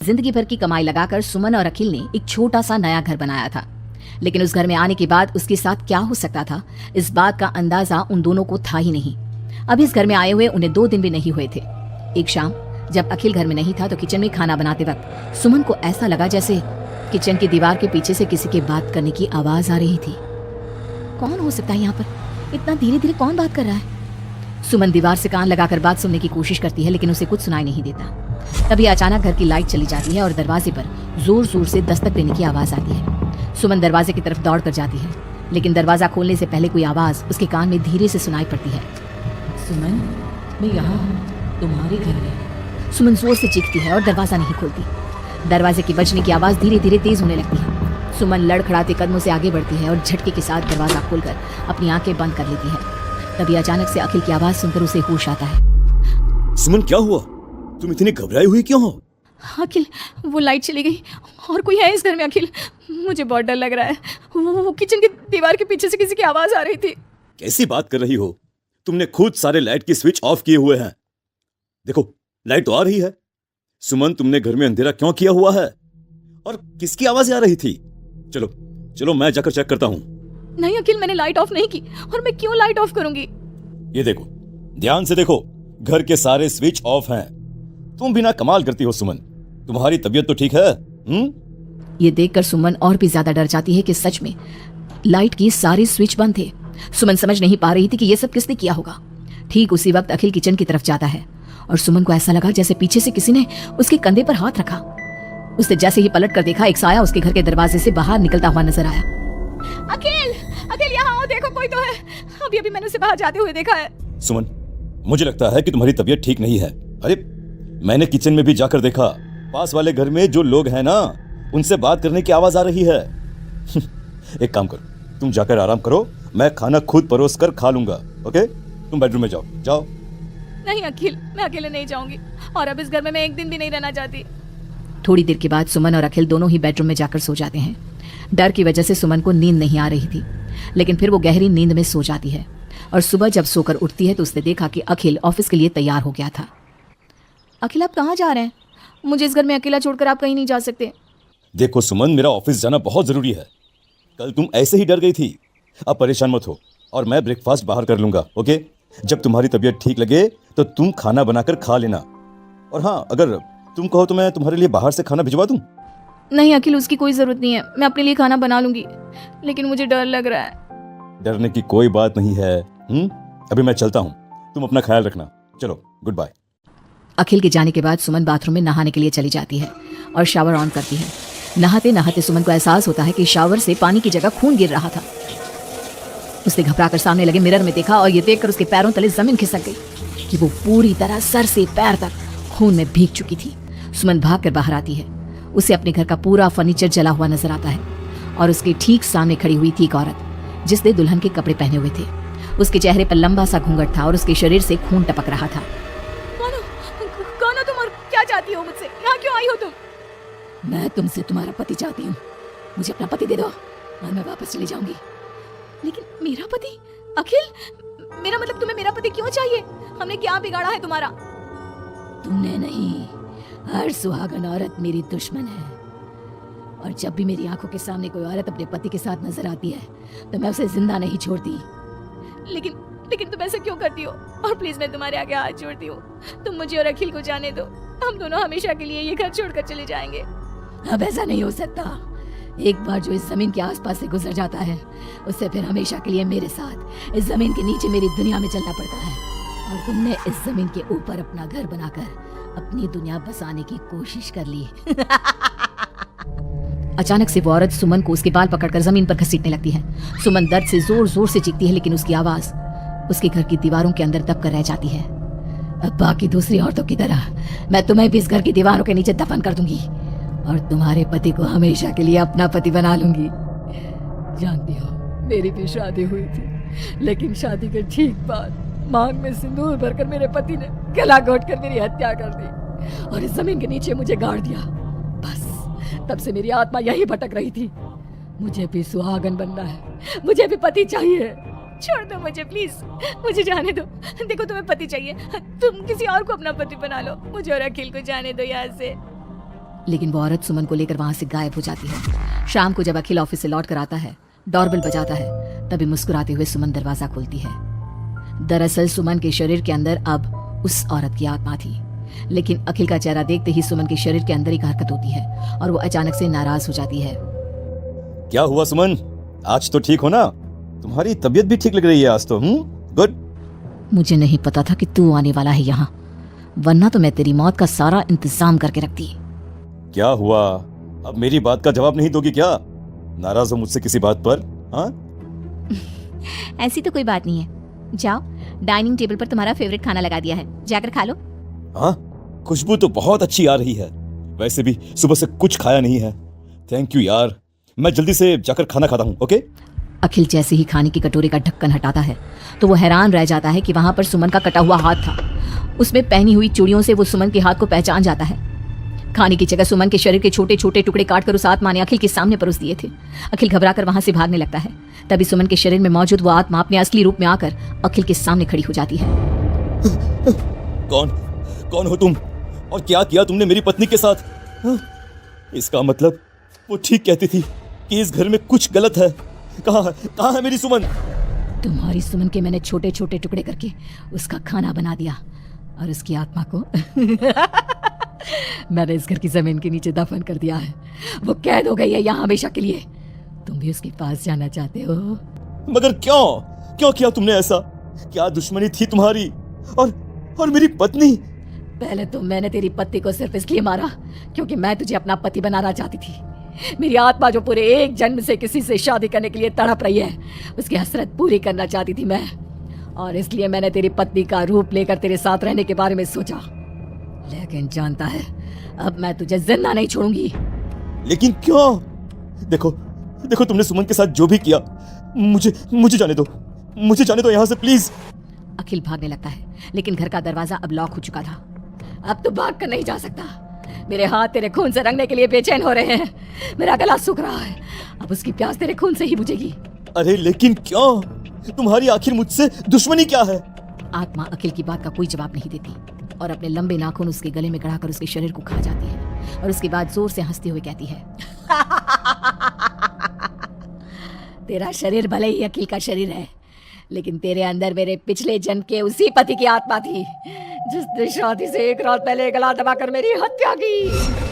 जिंदगी भर की कमाई लगाकर सुमन और अखिल ने एक छोटा सा नया घर बनाया था, लेकिन उस घर में आने के बाद उसके साथ क्या हो सकता था, इस बात का अंदाजा उन दोनों को था ही नहीं। अब इस घर में आए हुए उन्हें 2 दिन भी नहीं हुए थे। एक शाम जब अखिल घर में नहीं था तो किचन में खाना बनाते वक्त सुमन को ऐसा लगा जैसे किचन की दीवार के पीछे से किसी के बात करने की आवाज आ रही थी। कौन हो सकता है यहाँ पर? इतना धीरे धीरे कौन बात कर रहा है? सुमन दीवार से कान लगाकर बात सुनने की कोशिश करती है, लेकिन उसे कुछ सुनाई नहीं देता। तभी अचानक घर की लाइट चली जाती है और दरवाजे पर जोर जोर से दस्तक देने की आवाज आती है। सुमन दरवाजे की तरफ दौड़ कर जाती है, लेकिन दरवाजा खोलने से पहले कोई आवाज उसके कान में धीरे से सुनाई पड़ती है। सुमन, मैं यहाँ हूँ, तुम्हारे घर में। सुमन जोर से चीखती है और दरवाजा नहीं खोलती। दरवाजे की बजने की आवाज धीरे धीरे तेज होने लगती है। सुमन लड़खड़ाते कदमों से आगे बढ़ती है और झटके के साथ दरवाजा खोलकर अपनी आंखें बंद कर लेती है। तभी अचानक से अखिल की आवाज सुनकर उसे होश आता है। सुमन, क्या हुआ? तुम इतनी घबराई हुई क्यों हो? अखिल, वो लाइट चली गई और कोई है इस घर में। अखिल, मुझे बहुत डर लग रहा है। वो किचन की दीवार के पीछे से किसी की आवाज आ रही थी। कैसी बात कर रही हो? तुमने खुद सारे लाइट की स्विच ऑफ किए हुए हैं। देखो, लाइट तो आ रही है। सुमन, तुमने घर में अंधेरा क्यों किया हुआ है? और किसकी आवाज आ रही थी? चलो चलो, मैं जाकर चेक करता हूँ। नहीं अखिल, मैंने लाइट ऑफ नहीं की। और मैं क्यों लाइट ऑफ करूंगी? ये देखो, ध्यान से देखो, घर के सारे स्विच ऑफ हैं। तुम भी ना कमाल करती हो सुमन। तुम्हारी तबीयत तो ठीक है? ये देखकर सुमन और भी ज्यादा डर जाती है कि सच में लाइट की सारी स्विच बंद थे। सुमन समझ नहीं पा रही थी कि ये सब किसने किया होगा। ठीक उसी वक्त अखिल किचन की तरफ जाता है और सुमन को ऐसा लगा जैसे पीछे से किसी ने उसके कंधे पर हाथ रखा। उसने जैसे ही पलट कर देखा, एक साया उसके घर के दरवाजे से बाहर निकलता हुआ नजर आया। अखिल, अखिल यहाँ आओ, देखो कोई तो है। अभी अभी मैंने उसे बाहर जाते हुए देखा है। सुमन, मुझे लगता है कि तुम्हारी तबीयत ठीक नहीं है। अरे, मैंने किचन में भी जाकर देखा। पास वाले घर में जो लोग हैं ना, उनसे बात करने की आवाज आ रही है। एक काम करो, तुम जाकर आराम करो, मैं खाना खुद परोस कर खा लूंगा। ओके, तुम बेडरूम में जाओ। जाओ। नहीं अखिल, मैं अकेले नहीं जाऊंगी और अब इस घर में मैं एक दिन भी नहीं रहना चाहती। थोड़ी देर के बाद सुमन और अखिल दोनों ही बेडरूम में जाकर सो जाते हैं। डर की वजह से सुमन को नींद नहीं आ रही थी, लेकिन फिर वो गहरी नींद में सो जाती है और सुबह जब सोकर उठती है तो उसने देखा कि अखिल ऑफिस के लिए तैयार हो गया था। अखिल, आप कहाँ जा रहे हैं? मुझे इस घर में अकेला छोड़कर आप कहीं नहीं जा सकते। देखो सुमन, मेरा ऑफिस जाना बहुत जरूरी है। कल तुम ऐसे ही डर गई थी। अब परेशान मत हो और मैं ब्रेकफास्ट बाहर कर लूंगा। ओके, जब तुम्हारी तबीयत ठीक लगे तो तुम खाना बनाकर खा लेना। और हाँ, अगर तुम कहो तो मैं तुम्हारे लिए बाहर से खाना भिजवा दूं। नहीं अखिल, उसकी कोई जरूरत नहीं है। मैं अपने लिए खाना बना लूंगी, लेकिन मुझे डर लग रहा है। डरने की कोई बात नहीं है। अभी मैं चलता हूँ, तुम अपना ख्याल रखना। चलो, गुड बाय। अखिल के जाने के बाद सुमन बाथरूम में नहाने के लिए चली जाती है और शावर ऑन करती है। नहाते नहाते सुमन को एहसास होता है कि शावर से पानी की जगह खून गिर रहा था। उसने घबराकर सामने लगे मिरर में देखा और ये देखकर उसके पैरों तले जमीन खिसक गई कि वो पूरी तरह सर से पैर तक खून में भीग चुकी थी। सुमन भागकर बाहर आती है। उसे अपने घर का पूरा फर्नीचर जला हुआ नजर आता है और उसके ठीक सामने खड़ी हुई थी एक औरत जिसने दुल्हन के कपड़े पहने हुए थे। उसके चेहरे पर लंबा सा घूंघट था और उसके शरीर से खून टपक रहा था। कौन हो तुम और क्या चाहती हो मुझसे? यहाँ क्यों आई हो तुम? मैं तुमसे तुम्हारा पति चाहती हूँ। मुझे अपना पति दे दो और मैं वापस चली जाऊंगी। लेकिन मेरा पति? अखिल, मेरा मतलब तुम्हें मेरा पति क्यों चाहिए? हमने क्या बिगाड़ा है तुम्हारा? तुमने नहीं, हर सुहागन औरत मेरी दुश्मन है। और जब भी मेरी आंखों के सामने कोई औरत अपने पति के साथ नजर आती है तो मैं उसे जिंदा नहीं छोड़ती। लेकिन तुम ऐसा क्यों करती हो? और प्लीज, मैं तुम्हारे आगे हाथ जोड़ती हूँ, तुम मुझे और अखिल को जाने दो। हम दोनों हमेशा के लिए ये घर छोड़कर चले जाएंगे। अब ऐसा नहीं हो सकता। एक बार जो इस जमीन के आसपास से गुजर जाता है उससे फिर हमेशा के लिए मेरे साथ इस जमीन के नीचे मेरी दुनिया में चलना पड़ता है। और तुमने इस जमीन के ऊपर अपना घर बनाकर अपनी दुनिया बसाने की कोशिश कर ली। अचानक से वो औरत सुमन को उसके बाल पकड़कर जमीन पर घसीटने लगती है। सुमन दर्द से जोर जोर से चीखती है, लेकिन उसकी आवाज उसके घर की दीवारों के अंदर दब कर रह जाती है। अब बाकी दूसरी औरतों की तरह मैं तुम्हें भी इस घर की दीवारों के नीचे दफन कर दूंगी और तुम्हारे पति को हमेशा के लिए अपना पति बना लूंगी। जानती हो, मेरी भी शादी हुई थी, लेकिन शादी के ठीक बाद मांग में सिंदूर भरकर मेरे पति ने गला घोट कर मेरी हत्या कर दी और इस जमीन के नीचे मुझे गाड़ दिया। बस तब से मेरी आत्मा यही भटक रही थी। मुझे भी सुहागन बनना है, मुझे भी पति चाहिए। छोड़ दो मुझे प्लीज, मुझे जाने दो। देखो, तुम्हें पति चाहिए, तुम किसी और को अपना पति बना लो। मुझे और अखिल को जाने दो यहाँ से। लेकिन वो औरत सुमन को लेकर वहां से गायब हो जाती है। शाम को जब अखिल ऑफिस से लौट कर आता है, डोरबेल बजाता है, तभी मुस्कुराते हुए सुमन दरवाजा खोलती है। दरअसल सुमन के शरीर के अंदर अब उस औरत की आत्मा थी, लेकिन अखिल का चेहरा देखते ही सुमन के शरीर के अंदर एक हरकत होती है और वो अचानक से नाराज हो जाती है। क्या हुआ सुमन, आज तो ठीक हो ना? तुम्हारी तबीयत भी ठीक लग रही है आज तो। गुड। मुझे नहीं पता था कि तू आने वाला है यहाँ, वरना तो मैं तेरी मौत का सारा इंतजाम करके रखती। क्या हुआ? अब मेरी बात का जवाब नहीं दोगी क्या? नाराज हो मुझसे किसी बात पर? हाँ? ऐसी तो कोई बात नहीं है, जाओ, डाइनिंग टेबल पर तुम्हारा फेवरेट खाना लगा दिया है, जाकर खा लो। हाँ, खुशबू तो बहुत अच्छी आ रही है। वैसे भी सुबह से कुछ खाया नहीं है। थैंक यू यार, मैं जल्दी से जाकर खाना खाता हूँ। ओके? अखिल जैसे ही खाने की कटोरे का ढक्कन हटाता है तो वो हैरान रह जाता है कि वहां पर सुमन का कटा हुआ हाथ था। उसमें पहनी हुई चूड़ियों से वो सुमन के हाथ को पहचान जाता है। खाने की जगह सुमन के शरीर के छोटे छोटे टुकड़े काटकर उस आत्मा ने अखिल के सामने परोस दिए थे। अखिल घबराकर वहां से भागने लगता है। तभी सुमन के शरीर में मौजूद वो आत्मा अपने असली रूप में आकर अखिल के सामने खड़ी हो जाती है। कौन हो तुम और क्या किया तुमने मेरी पत्नी के साथ? इसका मतलब वो ठीक कहती थी कि इस घर में कुछ गलत है। कहाँ है मेरी सुमन? तुम्हारी सुमन के मैंने छोटे छोटे टुकड़े करके उसका खाना बना दिया और उसकी आत्मा को मैंने इस घर की जमीन के नीचे दफन कर दिया है। वो कैद हो गई है यहाँ हमेशा के लिए। तुम भी उसके पास जाना चाहते हो? मगर क्यों किया तुमने ऐसा? क्या दुश्मनी थी तुम्हारी और मेरी पत्नी? पहले तो मैंने तेरी पत्नी को सिर्फ इसलिए मारा क्योंकि मैं तुझे अपना पति बनाना चाहती थी। मेरी आत्मा जो पूरे एक जन्म से किसी से शादी करने के लिए तड़प रही है, उसकी हसरत पूरी करना चाहती थी मैं, और इसलिए मैंने तेरी पत्नी का रूप लेकर तेरे साथ रहने के बारे में सोचा। लेकिन जानता है, अब मैं तुझे जिंदा नहीं छोड़ूंगी। लेकिन क्यों? देखो तुमने सुमन के साथ जो भी किया, मुझे जाने दो यहाँ से प्लीज। अखिल भागने लगता है, लेकिन घर का दरवाजा अब लॉक हो चुका था। अब तो भाग कर नहीं जा सकता। मेरे हाथ तेरे खून से रंगने के लिए बेचैन हो रहे हैं। मेरा गला सूख रहा है, अब उसकी प्यास तेरे खून से ही बुझेगी। अरे लेकिन क्यों? तुम्हारी आखिर मुझसे दुश्मनी क्या है? आत्मा अखिल की बात का कोई जवाब नहीं देती और अपने लंबे नाखून उसके गले में गड़ाकर उसके शरीर को खा जाती है और उसके बाद जोर से हंसते हुए कहती है, तेरा शरीर भले ही अखिल का शरीर है, लेकिन तेरे अंदर मेरे पिछले जन्म के उसी पति की आत्मा थी जिसने शादी से एक रात पहले गला दबाकर मेरी हत्या की।